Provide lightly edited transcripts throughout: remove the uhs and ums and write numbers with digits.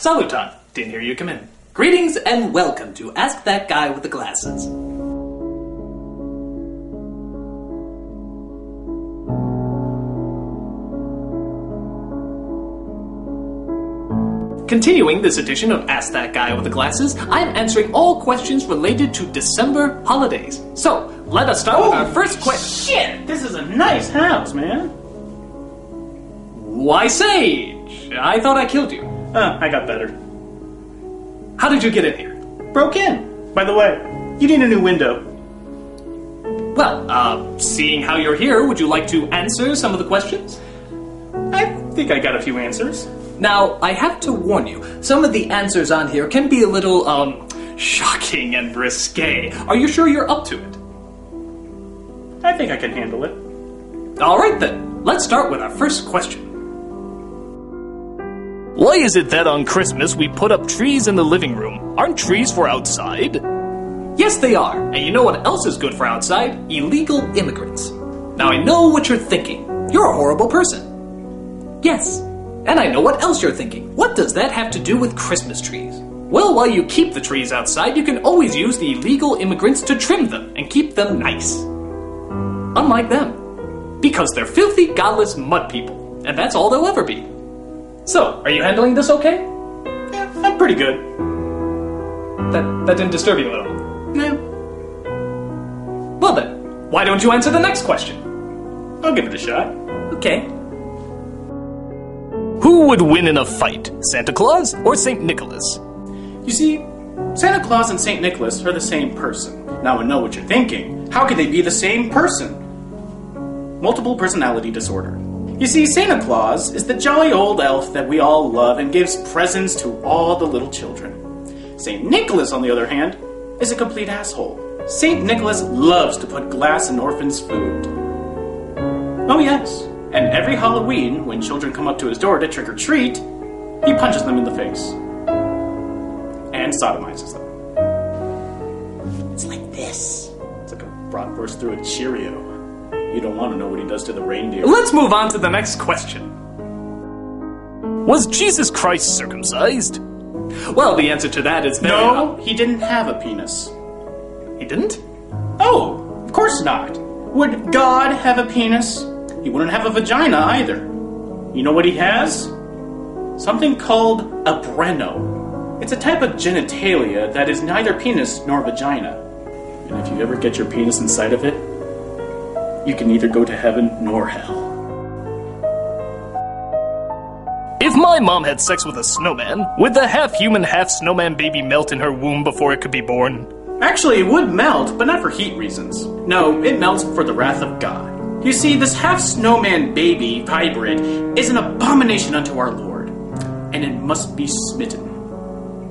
Saluton. Didn't hear you come in. Greetings and welcome to Ask That Guy with the Glasses. Continuing this edition of Ask That Guy with the Glasses, I'm answering all questions related to December holidays. So, let us start with our first question. Shit, this is a nice house, man. Why, Sage? I thought I killed you. I got better. How did you get in here? Broke in. By the way, you need a new window. Well, seeing how you're here, would you like to answer some of the questions? I think I got a few answers. Now, I have to warn you, some of the answers on here can be a little, shocking and risque. Are you sure you're up to it? I think I can handle it. Alright then, let's start with our first question. Why is it that on Christmas we put up trees in the living room? Aren't trees for outside? Yes, they are. And you know what else is good for outside? Illegal immigrants. Now, I know what you're thinking. You're a horrible person. Yes. And I know what else you're thinking. What does that have to do with Christmas trees? Well, while you keep the trees outside, you can always use the illegal immigrants to trim them and keep them nice. Unlike them. Because they're filthy, godless mud people. And that's all they'll ever be. So, are you handling this okay? Yeah, I'm pretty good. That didn't disturb you at all? No. Well then, why don't you answer the next question? I'll give it a shot. Okay. Who would win in a fight, Santa Claus or St. Nicholas? You see, Santa Claus and St. Nicholas are the same person. Now I know what you're thinking. How could they be the same person? Multiple personality disorder. You see, Santa Claus is the jolly old elf that we all love and gives presents to all the little children. St. Nicholas, on the other hand, is a complete asshole. St. Nicholas loves to put glass in orphans' food. Oh yes, and every Halloween, when children come up to his door to trick-or-treat, he punches them in the face. And sodomizes them. It's like this. It's like a bratwurst through a Cheerio. You don't want to know what he does to the reindeer. Let's move on to the next question. Was Jesus Christ circumcised? Well, the answer to that is very... No, he didn't have a penis. He didn't? Oh, of course not. Would God have a penis? He wouldn't have a vagina either. You know what he has? Something called a breno. It's a type of genitalia that is neither penis nor vagina. And if you ever get your penis inside of it, you can neither go to heaven nor hell. If my mom had sex with a snowman, would the half-human, half-snowman baby melt in her womb before it could be born? Actually, it would melt, but not for heat reasons. No, it melts for the wrath of God. You see, this half-snowman baby hybrid is an abomination unto our Lord, and it must be smitten.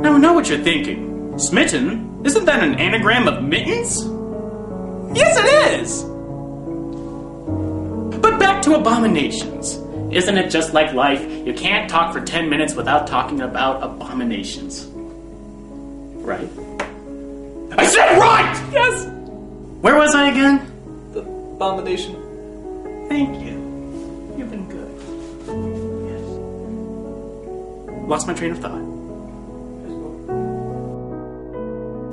Now I know what you're thinking. Smitten? Isn't that an anagram of mittens? Yes, it is! But back to abominations. Isn't it just like life? You can't talk for 10 minutes without talking about abominations. Right? I said right! Yes! Where was I again? The abomination. Thank you. You've been good. Yes. Lost my train of thought.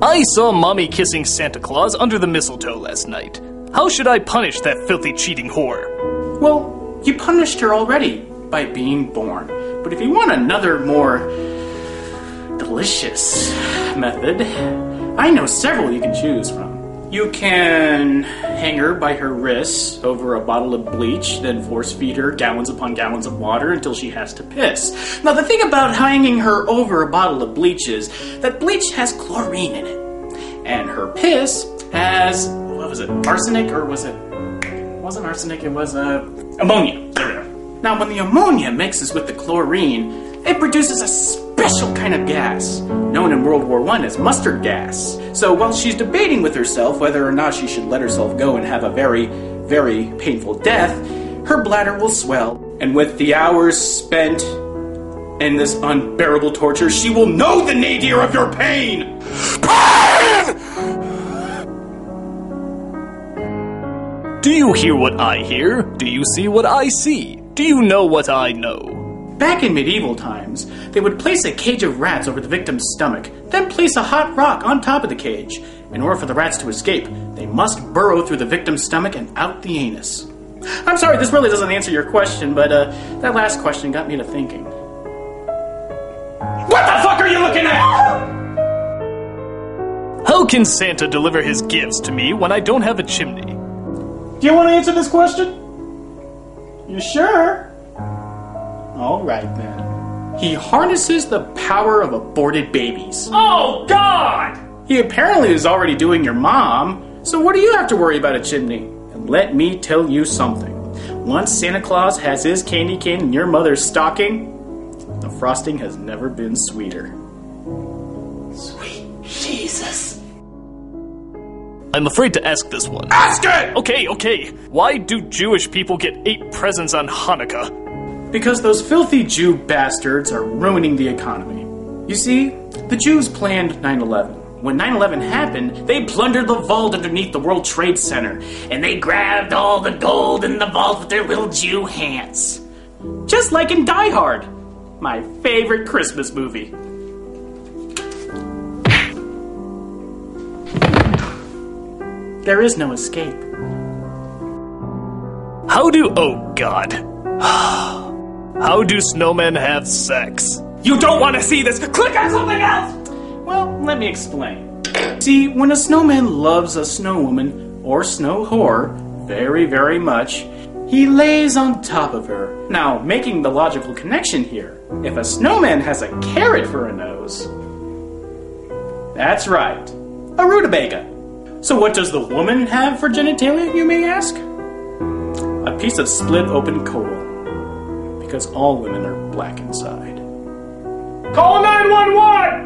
I saw Mommy kissing Santa Claus under the mistletoe last night. How should I punish that filthy cheating whore? Well, you punished her already by being born. But if you want another more delicious method, I know several you can choose from. You can hang her by her wrists over a bottle of bleach, then force feed her gallons upon gallons of water until she has to piss. Now, the thing about hanging her over a bottle of bleach is that bleach has chlorine in it. And her piss has, what was it, arsenic, or was it, it wasn't arsenic, it was ammonia. There we go. Now, when the ammonia mixes with the chlorine, it produces a special kind of gas, known in World War I as mustard gas. So while she's debating with herself whether or not she should let herself go and have a very, very painful death, her bladder will swell, and with the hours spent in this unbearable torture, she will know the nadir of your pain! Pain! Do you hear what I hear? Do you see what I see? Do you know what I know? Back in medieval times, they would place a cage of rats over the victim's stomach, then place a hot rock on top of the cage. In order for the rats to escape, they must burrow through the victim's stomach and out the anus. I'm sorry, this really doesn't answer your question, but that last question got me to thinking. What the fuck are you looking at? How can Santa deliver his gifts to me when I don't have a chimney? Do you want to answer this question? You sure? Alright then. He harnesses the power of aborted babies. Oh, God! He apparently is already doing your mom, so what do you have to worry about a chimney? And let me tell you something. Once Santa Claus has his candy cane in your mother's stocking, the frosting has never been sweeter. Sweet Jesus. I'm afraid to ask this one. Ask it! Okay. Why do Jewish people get 8 presents on Hanukkah? Because those filthy Jew bastards are ruining the economy. You see, the Jews planned 9/11. When 9/11 happened, they plundered the vault underneath the World Trade Center, and they grabbed all the gold in the vault with their little Jew hands. Just like in Die Hard, my favorite Christmas movie. There is no escape. Oh God. How do snowmen have sex? You don't want to see this! Click on something else! Well, let me explain. See, when a snowman loves a snow woman or snow whore very, very much, he lays on top of her. Now, making the logical connection here, if a snowman has a carrot for a nose, that's right, a rutabaga. So what does the woman have for genitalia, you may ask? A piece of split open coal. Because all women are black inside. Call 911!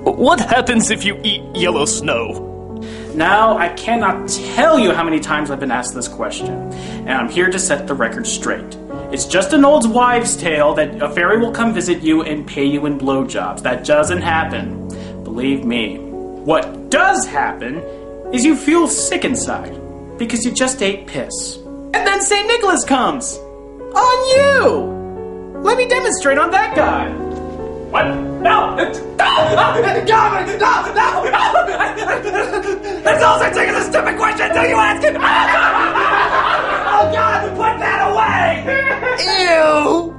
What happens if you eat yellow snow? Now, I cannot tell you how many times I've been asked this question, and I'm here to set the record straight. It's just an old wives' tale that a fairy will come visit you and pay you in blowjobs. That doesn't happen. Believe me. What does happen is you feel sick inside because you just ate piss. And then St. Nicholas comes! On you! Let me demonstrate on that guy. What? No! No! That's all I take is a stupid question until you ask it! Oh God, put that away! Ew!